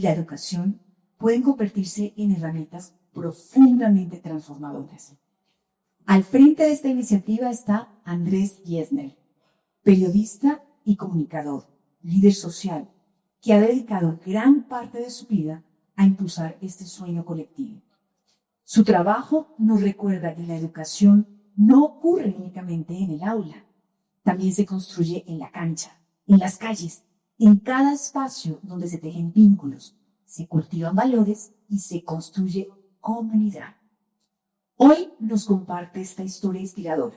la educación pueden convertirse en herramientas profundamente transformadoras. Al frente de esta iniciativa está Andrés Giesner, periodista y comunicador, líder social, que ha dedicado gran parte de su vida a impulsar este sueño colectivo. Su trabajo nos recuerda que la educación no ocurre únicamente en el aula, también se construye en la cancha, en las calles, en cada espacio donde se tejen vínculos, se cultivan valores y se construye comunidad. Hoy nos comparte esta historia inspiradora,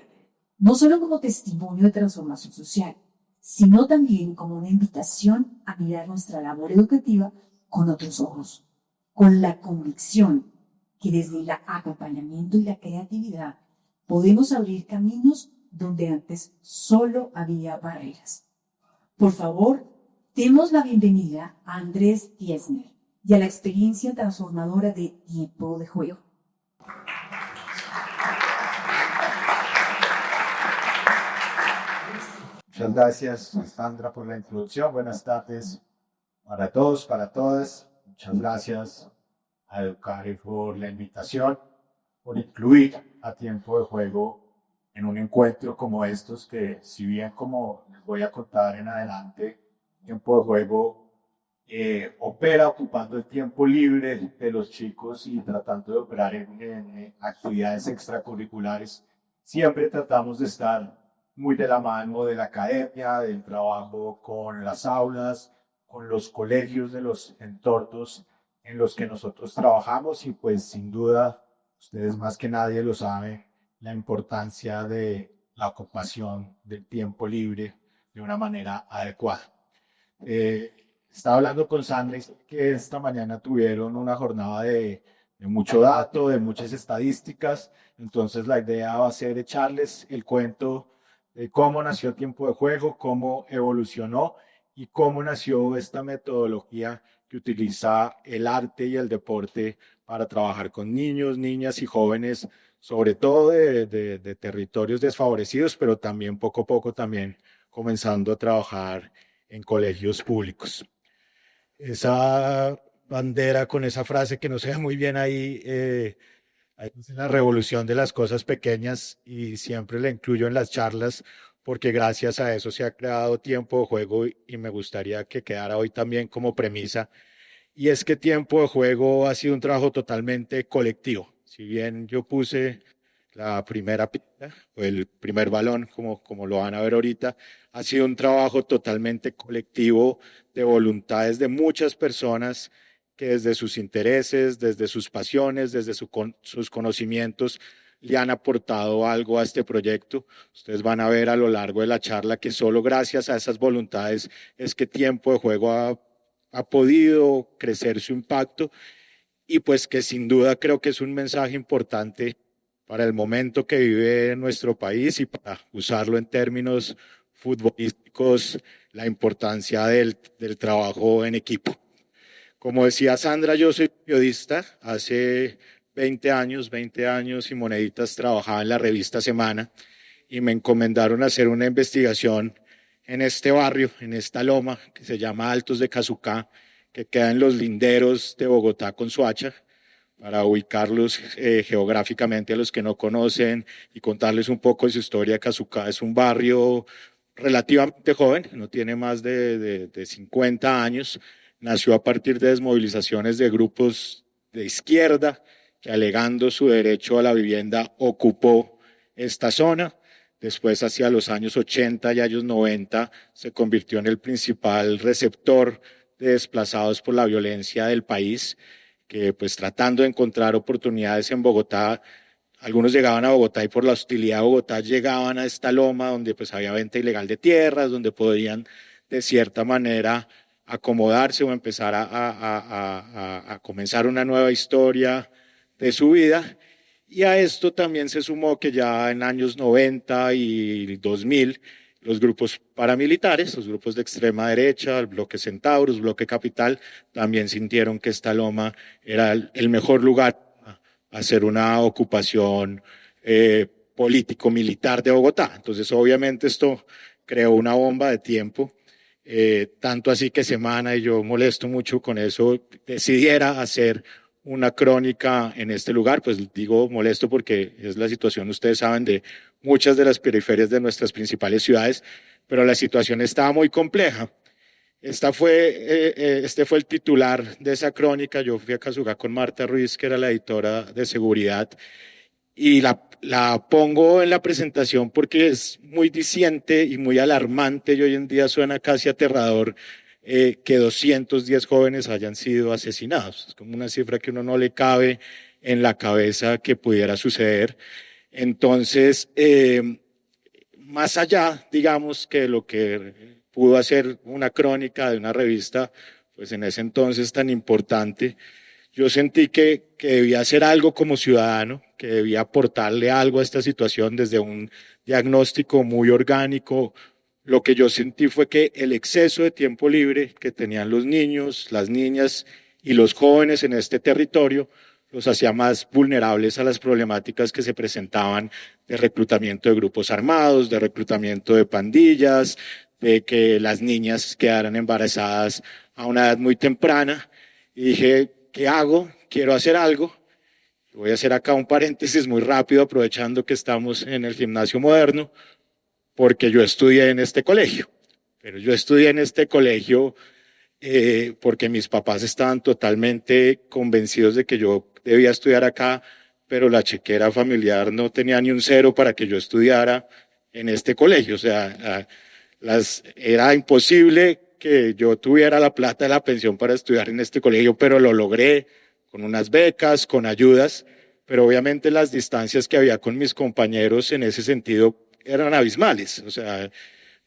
no solo como testimonio de transformación social, sino también como una invitación a mirar nuestra labor educativa con otros ojos, con la convicción que desde el acompañamiento y la creatividad podemos abrir caminos donde antes solo había barreras. Por favor, demos la bienvenida a Andrés Giesner y a la experiencia transformadora de Tiempo de Juego. Muchas gracias, Sandra, por la introducción. Buenas tardes para todos, para todas. Muchas gracias a Educare por la invitación, por incluir a Tiempo de Juego en un encuentro como estos, que si bien, como les voy a contar en adelante, Tiempo de Juego opera ocupando el tiempo libre de los chicos y tratando de operar en actividades extracurriculares. Siempre tratamos de estar muy de la mano de la academia, del trabajo con las aulas, con los colegios de los entornos en los que nosotros trabajamos, y pues sin duda, ustedes más que nadie lo saben, la importancia de la ocupación del tiempo libre de una manera adecuada. Estaba hablando con Sandra y sé que esta mañana tuvieron una jornada de mucho dato, de muchas estadísticas, entonces la idea va a ser echarles el cuento de cómo nació Tiempo de Juego, cómo evolucionó y cómo nació esta metodología que utiliza el arte y el deporte para trabajar con niños, niñas y jóvenes, sobre todo de territorios desfavorecidos, pero también poco a poco también comenzando a trabajar en colegios públicos. Esa bandera con esa frase que no se ve muy bien ahí, es la revolución de las cosas pequeñas, y siempre la incluyo en las charlas porque gracias a eso se ha creado Tiempo de Juego, y me gustaría que quedara hoy también como premisa. Y es que Tiempo de Juego ha sido un trabajo totalmente colectivo. Si bien yo puse la primera pista o el primer balón, como lo van a ver ahorita, ha sido un trabajo totalmente colectivo de voluntades de muchas personas que desde sus intereses, desde sus pasiones, desde sus conocimientos, le han aportado algo a este proyecto. Ustedes van a ver a lo largo de la charla que solo gracias a esas voluntades es que Tiempo de Juego ha podido crecer su impacto, y pues que sin duda creo que es un mensaje importante para el momento que vive nuestro país, y para usarlo en términos futbolísticos, la importancia del trabajo en equipo. Como decía Sandra, yo soy periodista. Hace 20 años y moneditas trabajaba en la revista Semana, y me encomendaron hacer una investigación en este barrio, en esta loma que se llama Altos de Cazucá, que queda en los linderos de Bogotá con Soacha, para ubicarlos geográficamente a los que no conocen y contarles un poco de su historia. Cazucá es un barrio relativamente joven, no tiene más de 50 años, nació a partir de desmovilizaciones de grupos de izquierda que, alegando su derecho a la vivienda, ocupó esta zona. Después, hacia los años 80 y años 90, se convirtió en el principal receptor de desplazados por la violencia del país, que pues tratando de encontrar oportunidades en Bogotá, algunos llegaban a Bogotá y por la hostilidad de Bogotá llegaban a esta loma donde pues había venta ilegal de tierras, donde podían de cierta manera acomodarse o empezar a comenzar una nueva historia de su vida. Y a esto también se sumó que ya en años 90 y 2000 los grupos paramilitares, los grupos de extrema derecha, el bloque Centauros, bloque Capital, también sintieron que esta loma era el mejor lugar a hacer una ocupación político-militar de Bogotá. Entonces, obviamente, esto creó una bomba de tiempo tanto así que semana, y yo molesto mucho con eso, decidiera hacer una crónica en este lugar. Pues digo molesto porque es la situación, ustedes saben, de muchas de las periferias de nuestras principales ciudades, pero la situación estaba muy compleja. Este fue el titular de esa crónica. Yo fui a Cazugá con Marta Ruiz, que era la editora de seguridad, y la pongo en la presentación porque es muy diciente y muy alarmante, y hoy en día suena casi aterrador que 210 jóvenes hayan sido asesinados. Es como una cifra que uno no le cabe en la cabeza que pudiera suceder. Entonces, más allá, digamos, que lo que pudo hacer una crónica de una revista, pues en ese entonces tan importante, yo sentí que debía hacer algo como ciudadano, que debía aportarle algo a esta situación desde un diagnóstico muy orgánico. Lo que yo sentí fue que el exceso de tiempo libre que tenían los niños, las niñas y los jóvenes en este territorio los hacía más vulnerables a las problemáticas que se presentaban de reclutamiento de grupos armados, de reclutamiento de pandillas, de que las niñas quedaran embarazadas a una edad muy temprana. Y dije, ¿qué hago? Quiero hacer algo. Voy a hacer acá un paréntesis muy rápido, aprovechando que estamos en el Gimnasio Moderno, porque yo estudié en este colegio. Pero yo estudié en este colegio porque mis papás estaban totalmente convencidos de que yo debía estudiar acá, pero la chequera familiar no tenía ni un cero para que yo estudiara en este colegio. O sea, era imposible que yo tuviera la plata de la pensión para estudiar en este colegio, pero lo logré con unas becas, con ayudas, pero obviamente las distancias que había con mis compañeros en ese sentido eran abismales. O sea,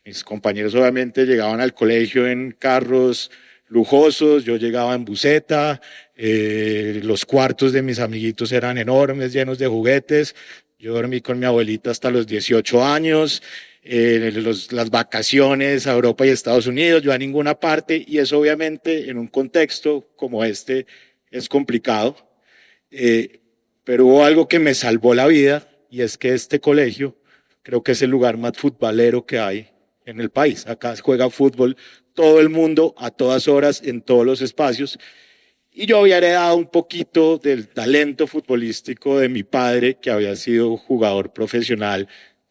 mis compañeros obviamente llegaban al colegio en carros lujosos, yo llegaba en buseta, los cuartos de mis amiguitos eran enormes, llenos de juguetes. Yo dormí con mi abuelita hasta los 18 años, las vacaciones a Europa y Estados Unidos, yo a ninguna parte, y eso obviamente en un contexto como este es complicado, pero hubo algo que me salvó la vida, y es que este colegio creo que es el lugar más futbolero que hay en el país. Acá juega fútbol todo el mundo, a todas horas, en todos los espacios. Y yo había heredado un poquito del talento futbolístico de mi padre, que había sido jugador profesional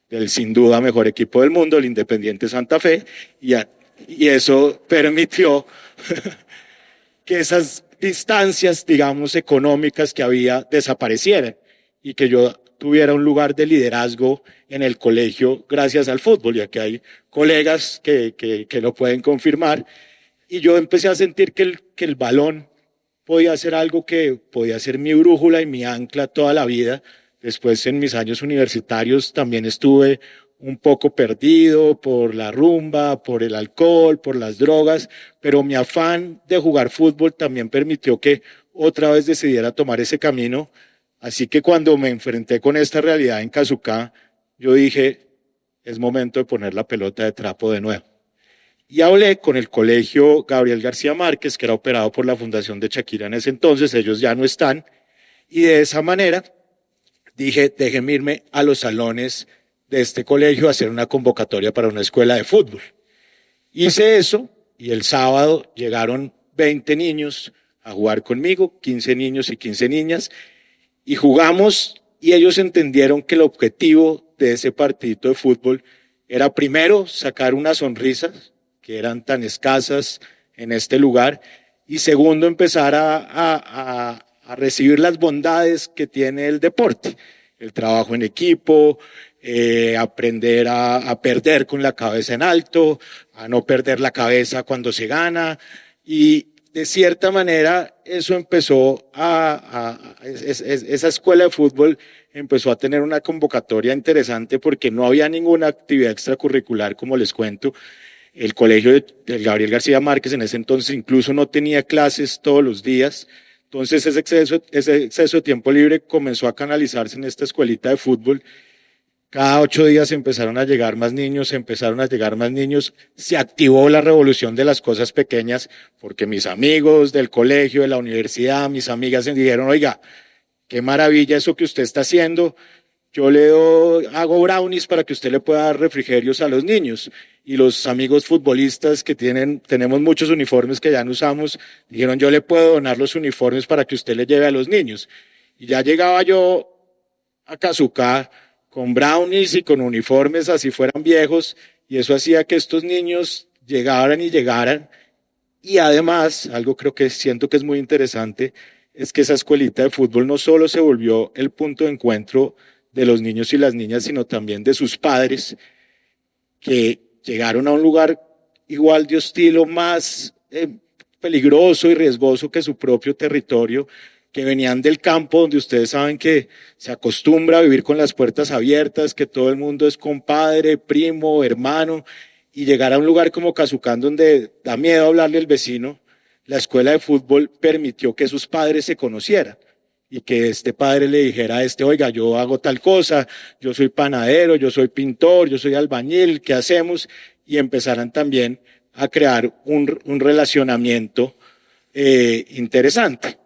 del sin duda mejor equipo del mundo, el Independiente Santa Fe, y eso permitió que esas distancias, digamos, económicas que había desaparecieran y que yo tuviera un lugar de liderazgo en el colegio gracias al fútbol, ya que hay colegas que lo pueden confirmar. Y yo empecé a sentir que el balón podía ser algo que podía ser mi brújula y mi ancla toda la vida. Después, en mis años universitarios, también estuve un poco perdido por la rumba, por el alcohol, por las drogas, pero mi afán de jugar fútbol también permitió que otra vez decidiera tomar ese camino. Así que cuando me enfrenté con esta realidad en Cazugá, yo dije, es momento de poner la pelota de trapo de nuevo. Y hablé con el colegio Gabriel García Márquez, que era operado por la Fundación de Shakira en ese entonces, ellos ya no están, y de esa manera dije, déjenme irme a los salones de este colegio a hacer una convocatoria para una escuela de fútbol. Hice eso, y el sábado llegaron 20 niños a jugar conmigo, 15 niños y 15 niñas, y jugamos, y ellos entendieron que el objetivo de ese partidito de fútbol era primero sacar unas sonrisas que eran tan escasas en este lugar, y segundo empezar a recibir las bondades que tiene el deporte, el trabajo en equipo, aprender a perder con la cabeza en alto, a no perder la cabeza cuando se gana, y de cierta manera eso empezó esa escuela de fútbol empezó a tener una convocatoria interesante porque no había ninguna actividad extracurricular, como les cuento. El colegio del Gabriel García Márquez en ese entonces incluso no tenía clases todos los días. Entonces ese exceso de tiempo libre comenzó a canalizarse en esta escuelita de fútbol. Cada 8 días empezaron a llegar más niños, se activó la revolución de las cosas pequeñas, porque mis amigos del colegio, de la universidad, mis amigas me dijeron, oiga, qué maravilla eso que usted está haciendo, hago brownies para que usted le pueda dar refrigerios a los niños. Y los amigos futbolistas que tenemos muchos uniformes que ya no usamos, dijeron, yo le puedo donar los uniformes para que usted le lleve a los niños. Y ya llegaba yo a Kazuka con brownies y con uniformes así fueran viejos, y eso hacía que estos niños llegaran y llegaran. Y además, algo creo que siento que es muy interesante, es que esa escuelita de fútbol no solo se volvió el punto de encuentro de los niños y las niñas, sino también de sus padres, que llegaron a un lugar igual de hostil o más peligroso y riesgoso que su propio territorio, que venían del campo donde ustedes saben que se acostumbra a vivir con las puertas abiertas, que todo el mundo es compadre, primo, hermano, y llegar a un lugar como Kazucán donde da miedo hablarle al vecino. La escuela de fútbol permitió que sus padres se conocieran y que este padre le dijera a este, oiga, yo hago tal cosa, yo soy panadero, yo soy pintor, yo soy albañil, ¿qué hacemos? Y empezaran también a crear un relacionamiento interesante.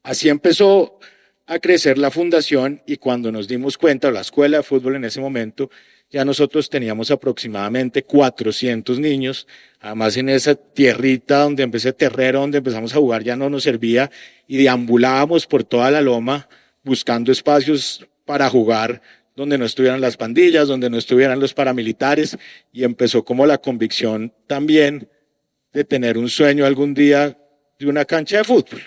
Así empezó a crecer la fundación, y cuando nos dimos cuenta, la escuela de fútbol en ese momento, ya nosotros teníamos aproximadamente 400 niños. Además, en esa tierrita donde empecé, terrero donde empezamos a jugar, ya no nos servía, y deambulábamos por toda la loma buscando espacios para jugar donde no estuvieran las pandillas, donde no estuvieran los paramilitares, y empezó como la convicción también de tener un sueño algún día de una cancha de fútbol.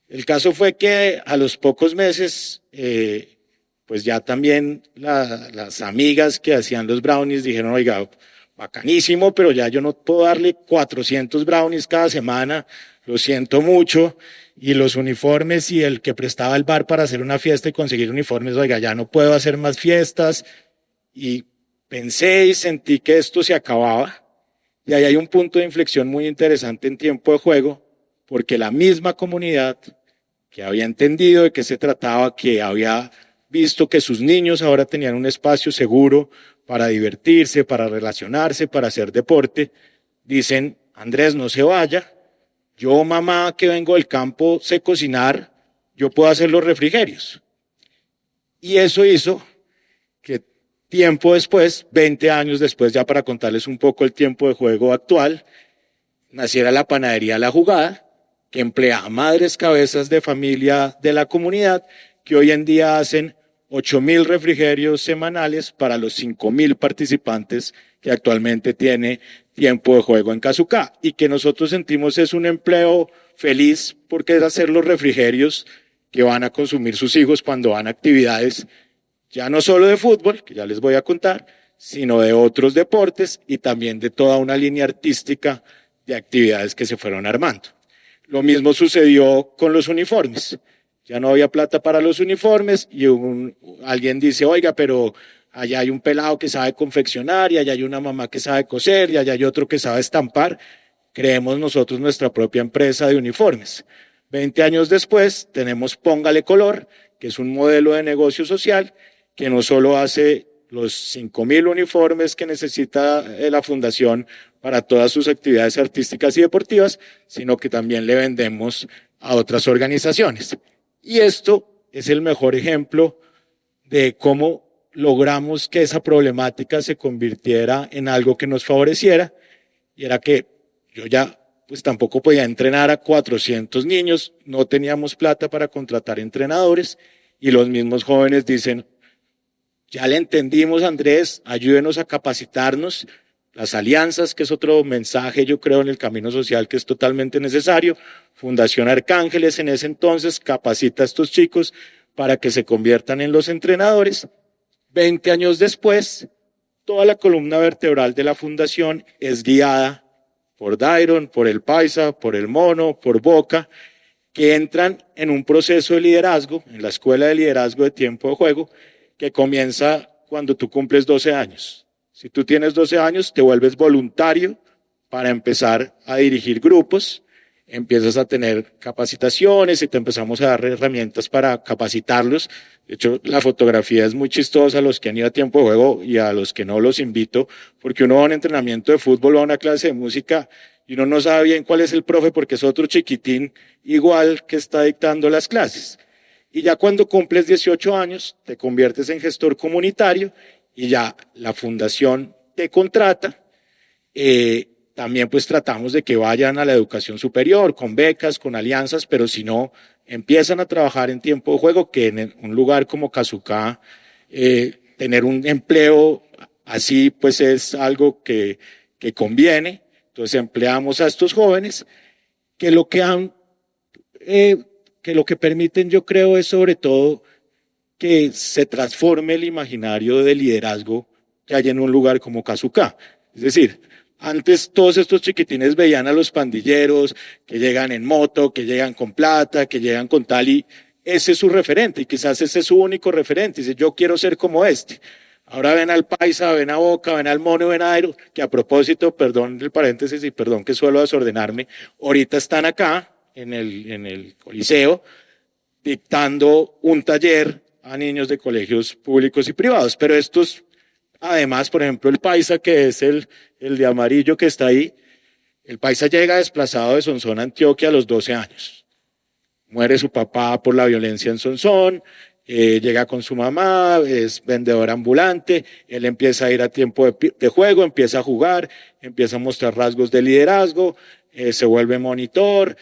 El caso fue que a los pocos meses, pues ya también las amigas que hacían los brownies dijeron, oiga, bacanísimo, pero ya yo no puedo darle 400 brownies cada semana, lo siento mucho, y los uniformes y el que prestaba el bar para hacer una fiesta y conseguir uniformes, oiga, ya no puedo hacer más fiestas, y pensé y sentí que esto se acababa, y ahí hay un punto de inflexión muy interesante en tiempo de juego, porque la misma comunidad que había entendido de qué se trataba, que había visto que sus niños ahora tenían un espacio seguro para divertirse, para relacionarse, para hacer deporte, dicen, Andrés, no se vaya, yo mamá que vengo del campo sé cocinar, yo puedo hacer los refrigerios. Y eso hizo que tiempo después, 20 años después, ya para contarles un poco el tiempo de juego actual, naciera la panadería La Jugada, que emplea a madres cabezas de familia de la comunidad, que hoy en día hacen 8.000 refrigerios semanales para los 5.000 participantes que actualmente tiene tiempo de juego en Kazuka, y que nosotros sentimos es un empleo feliz porque es hacer los refrigerios que van a consumir sus hijos cuando van a actividades ya no solo de fútbol, que ya les voy a contar, sino de otros deportes y también de toda una línea artística de actividades que se fueron armando. Lo mismo sucedió con los uniformes. Ya no había plata para los uniformes y alguien dice, oiga, pero allá hay un pelado que sabe confeccionar, y allá hay una mamá que sabe coser, y allá hay otro que sabe estampar. Creemos nosotros nuestra propia empresa de uniformes. 20 años después tenemos Póngale Color, que es un modelo de negocio social que no solo hace los 5.000 uniformes que necesita la fundación para todas sus actividades artísticas y deportivas, sino que también le vendemos a otras organizaciones. Y esto es el mejor ejemplo de cómo logramos que esa problemática se convirtiera en algo que nos favoreciera, y era que yo ya pues tampoco podía entrenar a 400 niños, no teníamos plata para contratar entrenadores, y los mismos jóvenes dicen, ya le entendimos, Andrés, ayúdenos a capacitarnos. Las alianzas, que es otro mensaje, yo creo, en el camino social que es totalmente necesario. Fundación Arcángeles en ese entonces capacita a estos chicos para que se conviertan en los entrenadores. 20 años después, toda la columna vertebral de la fundación es guiada por Dairon, por el Paisa, por el Mono, por Boca, que entran en un proceso de liderazgo, en la escuela de liderazgo de tiempo de juego, que comienza cuando tú cumples 12 años. Si tú tienes 12 años, te vuelves voluntario para empezar a dirigir grupos, empiezas a tener capacitaciones y te empezamos a dar herramientas para capacitarlos. De hecho, la fotografía es muy chistosa a los que han ido a tiempo de juego, y a los que no los invito, porque uno va a un entrenamiento de fútbol o a una clase de música y uno no sabe bien cuál es el profe porque es otro chiquitín igual que está dictando las clases. Y ya cuando cumples 18 años, te conviertes en gestor comunitario y ya la fundación te contrata. También pues tratamos de que vayan a la educación superior, con becas, con alianzas, pero si no, empiezan a trabajar en tiempo de juego, que en un lugar como Casucá, tener un empleo así pues es algo que conviene. Entonces empleamos a estos jóvenes que lo que permiten, yo creo, es sobre todo que se transforme el imaginario de liderazgo que hay en un lugar como Casucá. Es decir, antes todos estos chiquitines veían a los pandilleros que llegan en moto, que llegan con plata, que llegan con tal, y ese es su referente, y quizás ese es su único referente. Dice, yo quiero ser como este. Ahora ven al Paisa, ven a Boca, ven al Mono, ven a Aero, que a propósito, perdón el paréntesis y perdón que suelo desordenarme, ahorita están acá en el Coliseo dictando un taller a niños de colegios públicos y privados. Pero estos, además, por ejemplo, el Paisa, que es el de amarillo que está ahí, el Paisa llega desplazado de Sonsón, Antioquia, a los 12 años. Muere su papá por la violencia en Sonsón. Llega con su mamá, es vendedor ambulante, él empieza a ir a tiempo de juego, empieza a jugar, empieza a mostrar rasgos de liderazgo, se vuelve monitor,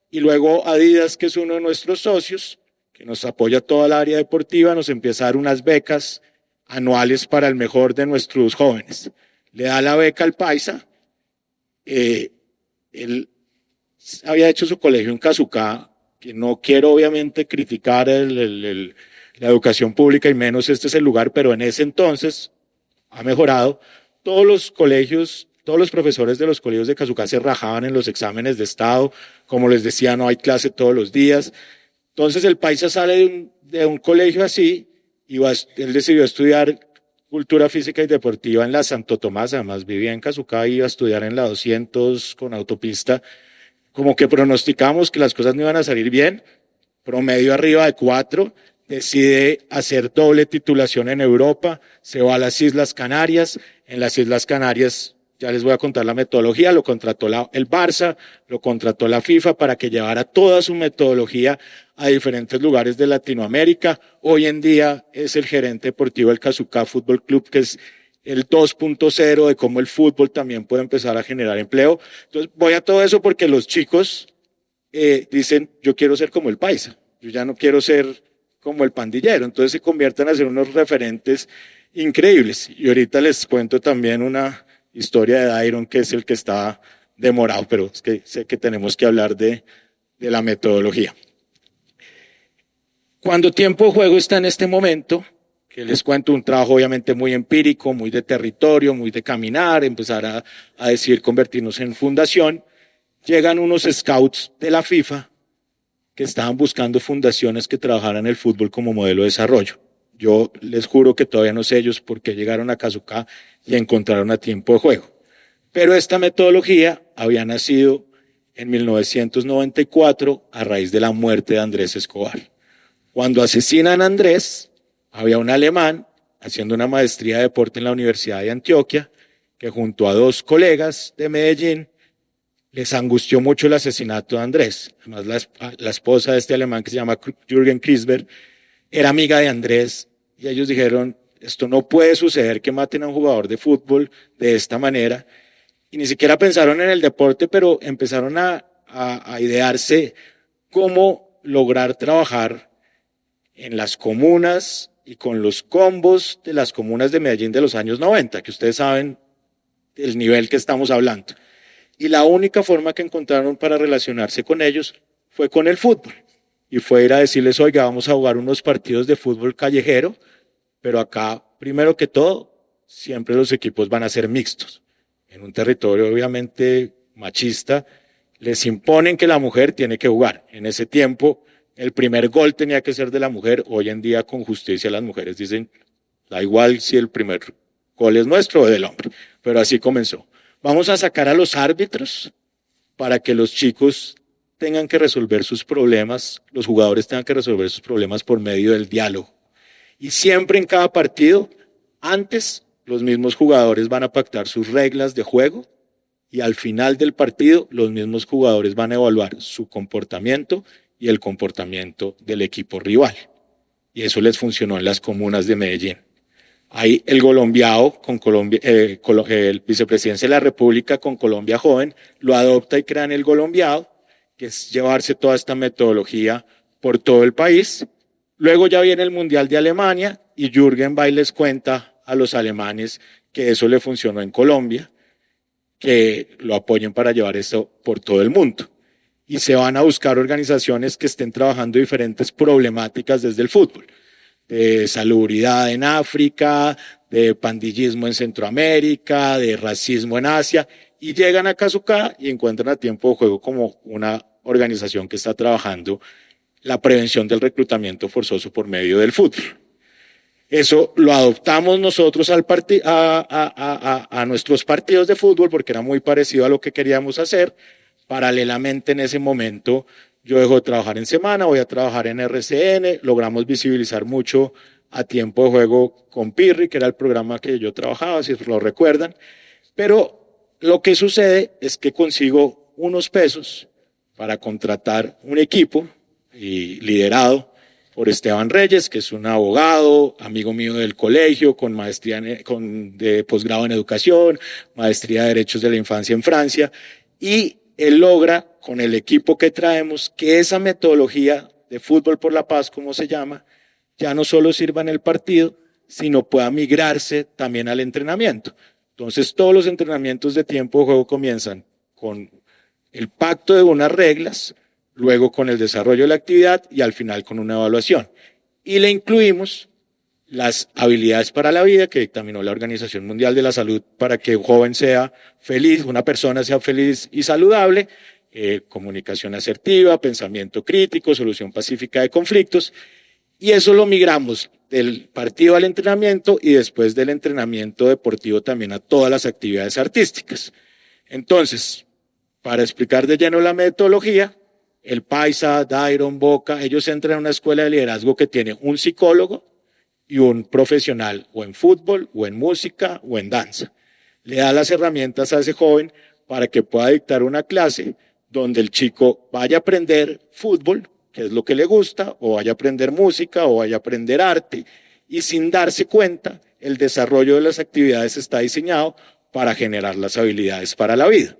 y luego Adidas, que es uno de nuestros socios, que nos apoya toda el área deportiva, nos empieza a dar unas becas anuales para el mejor de nuestros jóvenes. Le da la beca al Paisa, él había hecho su colegio en Casucá, que no quiero obviamente criticar la educación pública y menos este es el lugar, pero en ese entonces ha mejorado. Todos los colegios, todos los profesores de los colegios de Casucá se rajaban en los exámenes de estado, como les decía, no hay clase todos los días. Entonces el Paisa sale de un colegio así y él decidió estudiar cultura física y deportiva en la Santo Tomás, además vivía en Casucá y iba a estudiar en la 200 con autopista. Como que pronosticamos que las cosas no iban a salir bien, promedio arriba de 4, decide hacer doble titulación en Europa, se va a las Islas Canarias. En las Islas Canarias, ya les voy a contar la metodología, lo contrató el Barça, lo contrató la FIFA para que llevara toda su metodología a diferentes lugares de Latinoamérica. Hoy en día es el gerente deportivo del Casucá Fútbol Club, que es el 2.0 de cómo el fútbol también puede empezar a generar empleo. Entonces voy a todo eso porque los chicos dicen, yo quiero ser como el Paisa, yo ya no quiero ser como el pandillero. Entonces se convierten a ser unos referentes increíbles. Y ahorita les cuento también una historia de Dairon, que es el que está demorado, pero es que sé que tenemos que hablar de la metodología. Cuando tiempo de juego está en este momento, que les cuento un trabajo obviamente muy empírico, muy de territorio, muy de caminar, empezar a decir convertirnos en fundación, llegan unos scouts de la FIFA que estaban buscando fundaciones que trabajaran el fútbol como modelo de desarrollo. Yo les juro que todavía no sé ellos por qué llegaron a Casucá y encontraron a tiempo de juego. Pero esta metodología había nacido en 1994 a raíz de la muerte de Andrés Escobar. Cuando asesinan a Andrés, había un alemán haciendo una maestría de deporte en la Universidad de Antioquia, que junto a 2 colegas de Medellín les angustió mucho el asesinato de Andrés. Además, la esposa de este alemán, que se llama Jürgen Krisberg, era amiga de Andrés, y ellos dijeron, esto no puede suceder, que maten a un jugador de fútbol de esta manera. Y ni siquiera pensaron en el deporte, pero empezaron a idearse cómo lograr trabajar en las comunas y con los combos de las comunas de Medellín de los años 90, que ustedes saben el nivel que estamos hablando. Y la única forma que encontraron para relacionarse con ellos fue con el fútbol. Y fue ir a decirles, oiga, vamos a jugar unos partidos de fútbol callejero, pero acá, primero que todo, siempre los equipos van a ser mixtos. En un territorio obviamente machista, les imponen que la mujer tiene que jugar. En ese tiempo, el primer gol tenía que ser de la mujer. Hoy en día, con justicia, las mujeres dicen, da igual si el primer gol es nuestro o del hombre. Pero así comenzó. Vamos a sacar a los árbitros para que los chicos tengan que resolver sus problemas, los jugadores tengan que resolver sus problemas por medio del diálogo. Y siempre en cada partido, antes los mismos jugadores van a pactar sus reglas de juego y al final del partido los mismos jugadores van a evaluar su comportamiento y el comportamiento del equipo rival. Y eso les funcionó en las comunas de Medellín. Ahí el Colombiao, el vicepresidente de la República con Colombia Joven, lo adopta y crean el Colombiao, que es llevarse toda esta metodología por todo el país. Luego ya viene el Mundial de Alemania y Jürgen va y les cuenta a los alemanes que eso le funcionó en Colombia, que lo apoyen para llevar eso por todo el mundo. Y se van a buscar organizaciones que estén trabajando diferentes problemáticas desde el fútbol. De salubridad en África, de pandillismo en Centroamérica, de racismo en Asia, y llegan a Casucá y encuentran a Tiempo de Juego como una organización que está trabajando la prevención del reclutamiento forzoso por medio del fútbol. Eso lo adoptamos nosotros a nuestros partidos de fútbol porque era muy parecido a lo que queríamos hacer. Paralelamente en ese momento yo dejo de trabajar en Semana, voy a trabajar en RCN, logramos visibilizar mucho a Tiempo de Juego con Pirri, que era el programa que yo trabajaba, si lo recuerdan, pero lo que sucede es que consigo unos pesos para contratar un equipo y liderado por Esteban Reyes, que es un abogado, amigo mío del colegio, con maestría de posgrado en educación, maestría de derechos de la infancia en Francia, y él logra, con el equipo que traemos, que esa metodología de fútbol por la paz, como se llama, ya no solo sirva en el partido, sino pueda migrarse también al entrenamiento. Entonces, todos los entrenamientos de Tiempo de Juego comienzan con el pacto de unas reglas, luego con el desarrollo de la actividad y al final con una evaluación. Y le incluimos las habilidades para la vida que dictaminó la Organización Mundial de la Salud para que un joven sea feliz, una persona sea feliz y saludable, comunicación asertiva, pensamiento crítico, solución pacífica de conflictos, y eso lo migramos del partido al entrenamiento y después del entrenamiento deportivo también a todas las actividades artísticas. Entonces, para explicar de lleno la metodología, el Paisa, Dairon, Boca, ellos entran a una escuela de liderazgo que tiene un psicólogo y un profesional o en fútbol, o en música, o en danza. Le da las herramientas a ese joven para que pueda dictar una clase donde el chico vaya a aprender fútbol, que es lo que le gusta, o vaya a aprender música, o vaya a aprender arte, y sin darse cuenta, el desarrollo de las actividades está diseñado para generar las habilidades para la vida.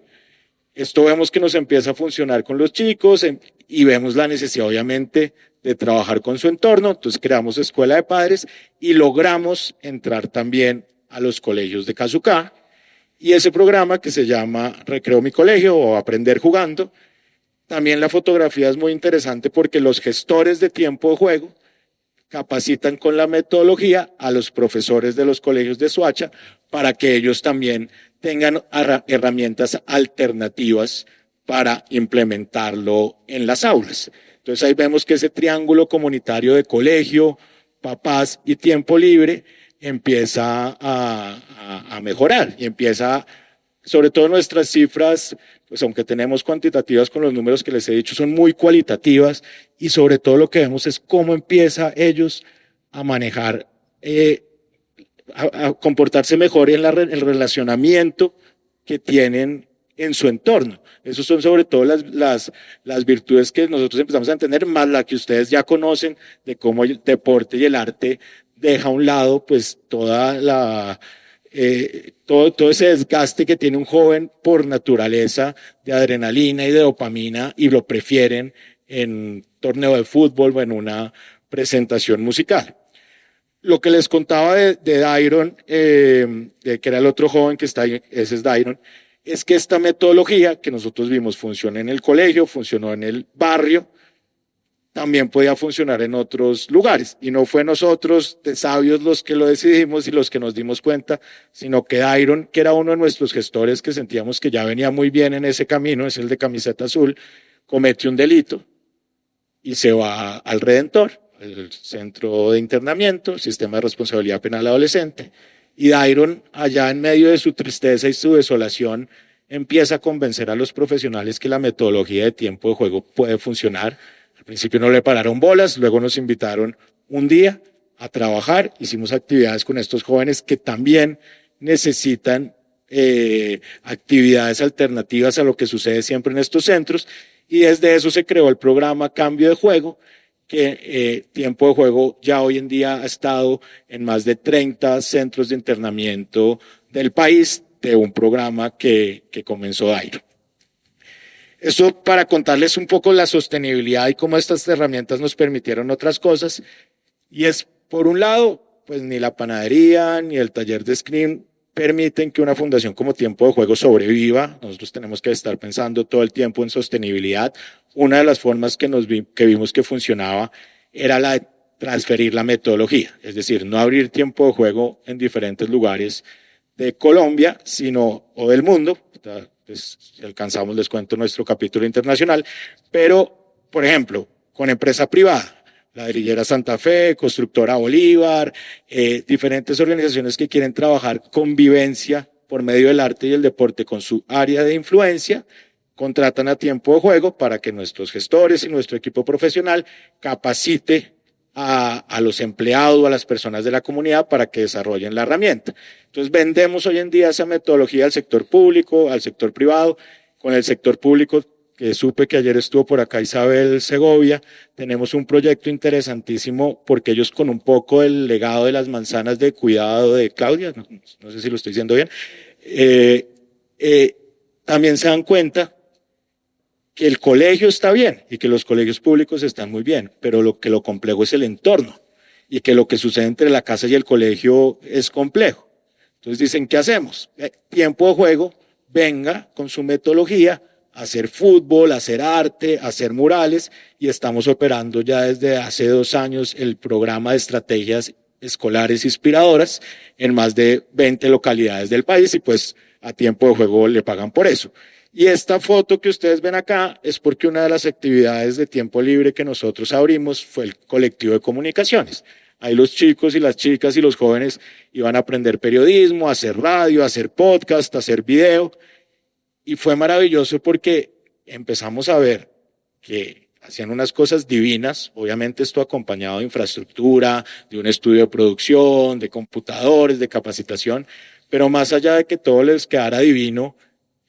Esto vemos que nos empieza a funcionar con los chicos y vemos la necesidad, obviamente, de trabajar con su entorno. Entonces creamos escuela de padres y logramos entrar también a los colegios de Casucá. Y ese programa que se llama Recreo mi Colegio o Aprender Jugando, también la fotografía es muy interesante porque los gestores de Tiempo de Juego capacitan con la metodología a los profesores de los colegios de Soacha para que ellos también tengan herramientas alternativas para implementarlo en las aulas. Entonces ahí vemos que ese triángulo comunitario de colegio, papás y tiempo libre empieza a mejorar y empieza, sobre todo nuestras cifras, pues aunque tenemos cuantitativas con los números que les he dicho, son muy cualitativas y sobre todo lo que vemos es cómo empieza ellos a manejar, a comportarse mejor en el relacionamiento que tienen en su entorno. Esas son sobre todo las virtudes que nosotros empezamos a entender, más la que ustedes ya conocen de cómo el deporte y el arte deja a un lado pues todo ese desgaste que tiene un joven por naturaleza de adrenalina y de dopamina y lo prefieren en un torneo de fútbol o en una presentación musical. Lo que les contaba de Dairon, que era el otro joven que está ahí, ese es Dairon, es que esta metodología que nosotros vimos funciona en el colegio, funcionó en el barrio, también podía funcionar en otros lugares. Y no fue nosotros de sabios los que lo decidimos y los que nos dimos cuenta, sino que Dairon, que era uno de nuestros gestores que sentíamos que ya venía muy bien en ese camino, es el de camiseta azul, comete un delito y se va al Redentor, el centro de internamiento, el sistema de responsabilidad penal adolescente. Y Dairon, allá en medio de su tristeza y su desolación, empieza a convencer a los profesionales que la metodología de Tiempo de Juego puede funcionar. Al principio no le pararon bolas, luego nos invitaron un día a trabajar, hicimos actividades con estos jóvenes que también necesitan actividades alternativas a lo que sucede siempre en estos centros, y desde eso se creó el programa Cambio de Juego, que Tiempo de Juego ya hoy en día ha estado en más de 30 centros de internamiento del país, de un programa que comenzó Dairo. Eso para contarles un poco la sostenibilidad y cómo estas herramientas nos permitieron otras cosas. Y es, por un lado, pues ni la panadería ni el taller de Scream permiten que una fundación como Tiempo de Juego sobreviva. Nosotros tenemos que estar pensando todo el tiempo en sostenibilidad. Una de las formas que vimos que funcionaba era la de transferir la metodología, es decir, no abrir Tiempo de Juego en diferentes lugares de Colombia, o del mundo. Pues, si alcanzamos, les cuento nuestro capítulo internacional, pero, por ejemplo, con empresa privada, Ladrillera Santa Fe, Constructora Bolívar, diferentes organizaciones que quieren trabajar convivencia por medio del arte y el deporte con su área de influencia, contratan a Tiempo de Juego para que nuestros gestores y nuestro equipo profesional capacite a los empleados o a las personas de la comunidad para que desarrollen la herramienta. Entonces vendemos hoy en día esa metodología al sector público, al sector privado. Con el sector público, que supe que ayer estuvo por acá Isabel Segovia, tenemos un proyecto interesantísimo porque ellos, con un poco del legado de las manzanas de cuidado de Claudia, no sé si lo estoy diciendo bien, también se dan cuenta que el colegio está bien y que los colegios públicos están muy bien, pero lo complejo es el entorno, y que lo que sucede entre la casa y el colegio es complejo. Entonces dicen, ¿qué hacemos? Tiempo de Juego, venga con su metodología a hacer fútbol, a hacer arte, a hacer murales, y estamos operando ya desde hace 2 años el programa de estrategias escolares inspiradoras en más de 20 localidades del país, y pues a Tiempo de Juego le pagan por eso. Y esta foto que ustedes ven acá es porque una de las actividades de tiempo libre que nosotros abrimos fue el colectivo de comunicaciones. Ahí los chicos y las chicas y los jóvenes iban a aprender periodismo, a hacer radio, a hacer podcast, a hacer video. Y fue maravilloso porque empezamos a ver que hacían unas cosas divinas, obviamente esto acompañado de infraestructura, de un estudio de producción, de computadores, de capacitación, pero más allá de que todo les quedara divino,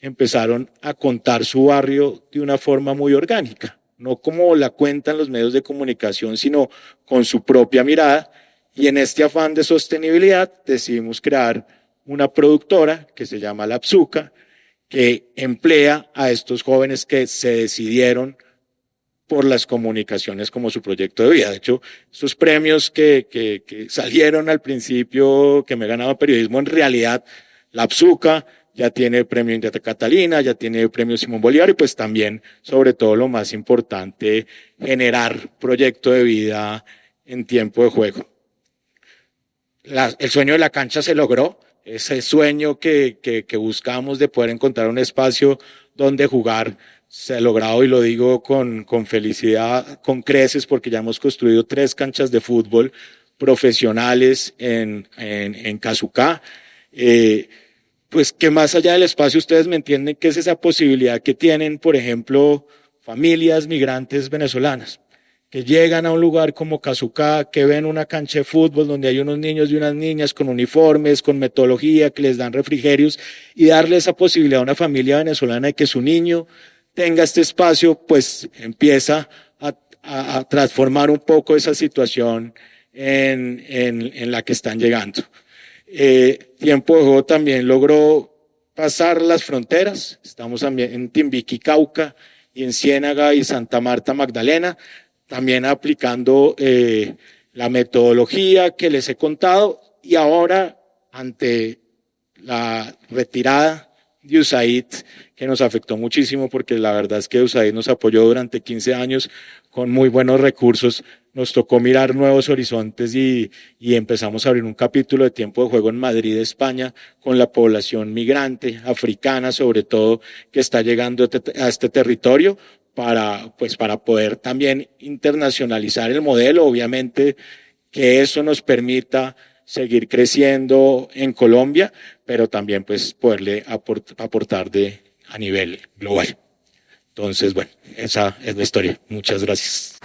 empezaron a contar su barrio de una forma muy orgánica, no como la cuentan los medios de comunicación, sino con su propia mirada. Y en este afán de sostenibilidad decidimos crear una productora que se llama La Psuca, que emplea a estos jóvenes que se decidieron por las comunicaciones como su proyecto de vida. De hecho, esos premios que salieron al principio, que me ganaba periodismo, en realidad La Psuca ya tiene premio India Catalina, ya tiene premio Simón Bolívar, y pues también, sobre todo lo más importante, generar proyecto de vida en Tiempo de Juego. El sueño de la cancha se logró, ese sueño que buscamos de poder encontrar un espacio donde jugar se ha logrado, y lo digo con felicidad, con creces, porque ya hemos construido 3 canchas de fútbol profesionales en Casucá. Pues que más allá del espacio, ustedes me entienden que es esa posibilidad que tienen, por ejemplo, familias migrantes venezolanas, que llegan a un lugar como Casucá, que ven una cancha de fútbol donde hay unos niños y unas niñas con uniformes, con metodología, que les dan refrigerios, y darle esa posibilidad a una familia venezolana de que su niño tenga este espacio, pues empieza a transformar un poco esa situación en la que están llegando. Tiempo de Juego también logró pasar las fronteras. Estamos también en Timbiquí, Cauca, y en Ciénaga y Santa Marta, Magdalena, también aplicando la metodología que les he contado. Y ahora, ante la retirada de USAID, que nos afectó muchísimo, porque la verdad es que USAID nos apoyó durante 15 años con muy buenos recursos, nos tocó mirar nuevos horizontes y empezamos a abrir un capítulo de Tiempo de Juego en Madrid, España, con la población migrante, africana sobre todo, que está llegando a este territorio para poder también internacionalizar el modelo, obviamente que eso nos permita seguir creciendo en Colombia, pero también pues poderle aportar a nivel global. Entonces, bueno, esa es la historia. Muchas gracias.